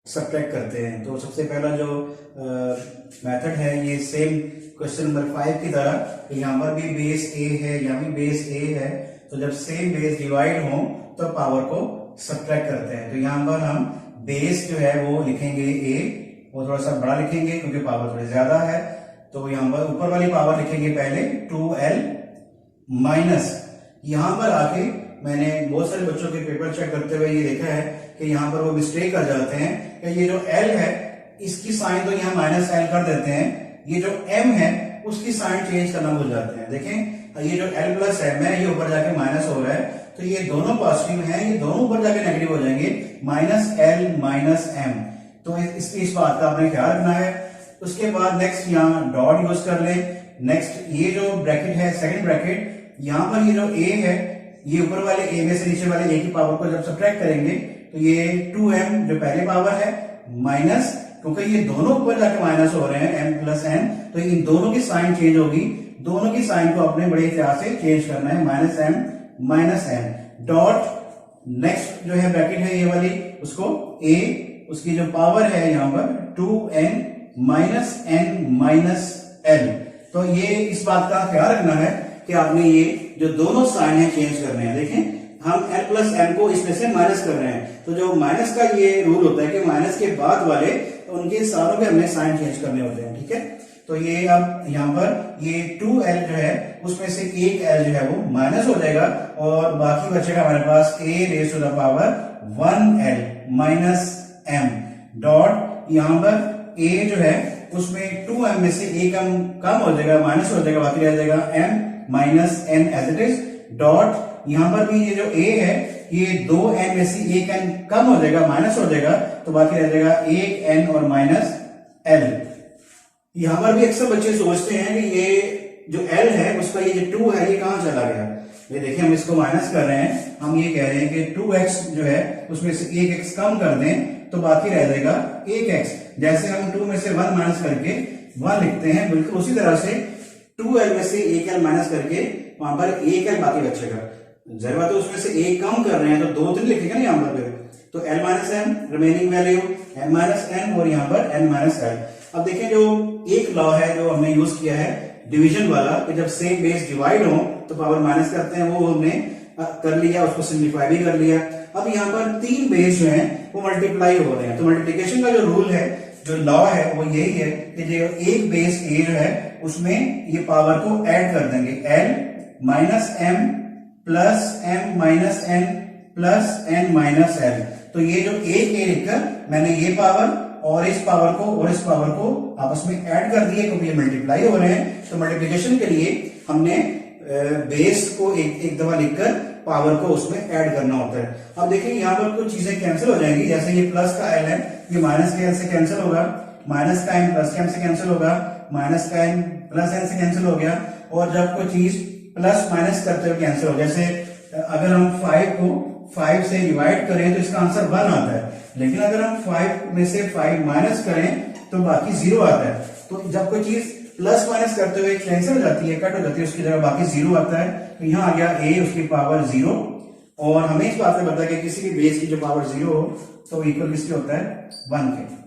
Subtract करते हैं। तो सबसे पहला जो मेथड है ये सेम क्वेश्चन नंबर 5 की तरह, यहाँ पर भी बेस ए है, यहाँ भी बेस ए है, तो जब सेम बेस डिवाइड हो तो पावर को सब्ट्रैक्ट करते हैं। तो यहाँ पर हम बेस जो है वो लिखेंगे ए, वो थोड़ा सा बड़ा लिखेंगे क्योंकि पावर थोड़ी ज्यादा है। तो यहाँ पर ऊपर वाली पावर लिखेंगे पहले 2l माइनस, यहाँ पर आके मैंने बहुत सारे बच्चों के पेपर चेक करते हुए ये देखा है कि यहाँ पर वो मिस्टेक कर जाते हैं कि ये जो l है इसकी साइन तो यहाँ माइनस l कर देते हैं, ये जो m है उसकी साइन चेंज करना भूल जाते हैं। देखें ये जो l प्लस m है ये ऊपर जाके माइनस हो रहा है, तो ये दोनों पॉजिटिव हैं, ये दोनों ऊपर जाके नेगेटिव हो जाएंगे, माइनस l माइनस m। तो इस बात का आपने ख्याल रखना है। उसके बाद नेक्स्ट यहाँ डॉट यूज कर ले। नेक्स्ट ये जो ब्रैकेट है सेकंड ब्रैकेट, यहाँ पर ये जो a है ये ऊपर वाले a में से नीचे वाले a की पावर को जब सब्ट्रैक्ट करेंगे तो ये 2m जो पहले पावर है माइनस, क्योंकि ये दोनों ऊपर जाके माइनस हो रहे हैं m प्लस n, तो इन दोनों की साइन चेंज होगी, दोनों की साइन को अपने बड़े एहतियात से चेंज करना है, minus m minus n dot next जो है ब्रैकेट है ये वाली, उसको a उसकी जो पावर है यहाँ पर 2n minus n minus l। तो ये इस बात का ख्याल रखना है कि आपने ये जो दोनों साइन है चेंज करने हैं। देखें हम l प्लस m को इसमें से माइनस कर रहे हैं, तो जो माइनस का ये रूल होता है कि माइनस के बाद वाले उनके सारों के हमने साइन चेंज करने होते हैं, ठीक है। तो ये अब यहाँ पर ये 2l जो है उसमें से एक l जो है वो माइनस हो जाएगा और बाकी बचेगा हमारे पास a raise to the power 1l minus m dot यहाँ पर a जो है उसमें 2m में से एक कम हो जाएगा, माइनस हो जाएगा, बाकी रह जाएगा m minus n as it is dot यहाँ पर भी ये जो a है ये 2n में से एक n कम हो जाएगा, माइनस हो जाएगा, तो बाकी रह जाएगा एक n और माइनस l। यहाँ पर भी अक्सर बच्चे सोचते हैं कि ये जो l है उसका ये जो 2 है ये कहाँ चला गया। ये देखिए हम इसको माइनस कर रहे हैं, हम ये कह रहे हैं कि 2x जो है उसमें से एक x कम कर दें तो बाकी रह जाएगा एक x। जैसे हम 2 में से 1 माइनस करके 1 लिखते हैं, बिल्कुल उसी तरह से 2l में से एक l माइनस करके वहां पर एक l बाकी बचेगा। जरूरत है उसमें से एक कम कर रहे हैं तो 2 3 लिखेंगे ना यहाँ पर, तो l minus m remaining value m minus n और यहाँ पर n माइनस l। अब देखें जो एक लॉ है जो हमने यूज किया है डिवीजन वाला कि जब सेम बेस डिवाइड हो तो पावर माइनस करते हैं, वो हमने कर लिया, उसको सिंप्लीफाई भी कर लिया। अब यहाँ पर 3 बेस जो हैं वो मल्टीप्लाई हो रहे हैं, तो मल्टीप्लिकेशन का जो रूल है जो लॉ है वो यही है कि जो एक बेस a जो है उसमें ये पावर को ऐड कर देंगे, l minus m plus m minus n plus n minus l। तो ये जो एक a लिखकर मैंने ये पावर और इस पावर को आपस में ऐड कर दिए क्योंकि ये मल्टीप्लाई हो रहे हैं। तो मल्टीप्लिकेशन के लिए हमने बेस को एक दफा लिखकर पावर को उसमें ऐड करना होता है। अब देखिए यहाँ पर कुछ चीजें कैंसिल हो जाएंगी, जैसे ये प्लस का l है ये माइनस के l से कैंसिल होगा, माइनस का m प्लस के m से कैंसिल होगा, माइनस का n प्लस n से कैंसिल हो गया। और जब कोई चीज प्लस माइनस करते हुए कैंसिल हो, जैसे अगर हम 5 को 5 से डिवाइड करें तो इसका आंसर 1 आता है, लेकिन अगर हम 5 में से 5 माइनस करें तो बाकी 0 आता है। तो जब कोई चीज प्लस माइनस करते हुए कैंसिल हो जाती है, कट हो जाती है, उसकी जगह बाकी 0 आता है। तो यहाँ आ गया a उसकी पावर 0, और हमें इस बात से पता है कि किसी भी बेस की जो पावर 0 हो तो इक्वल किसके होता है 1 के।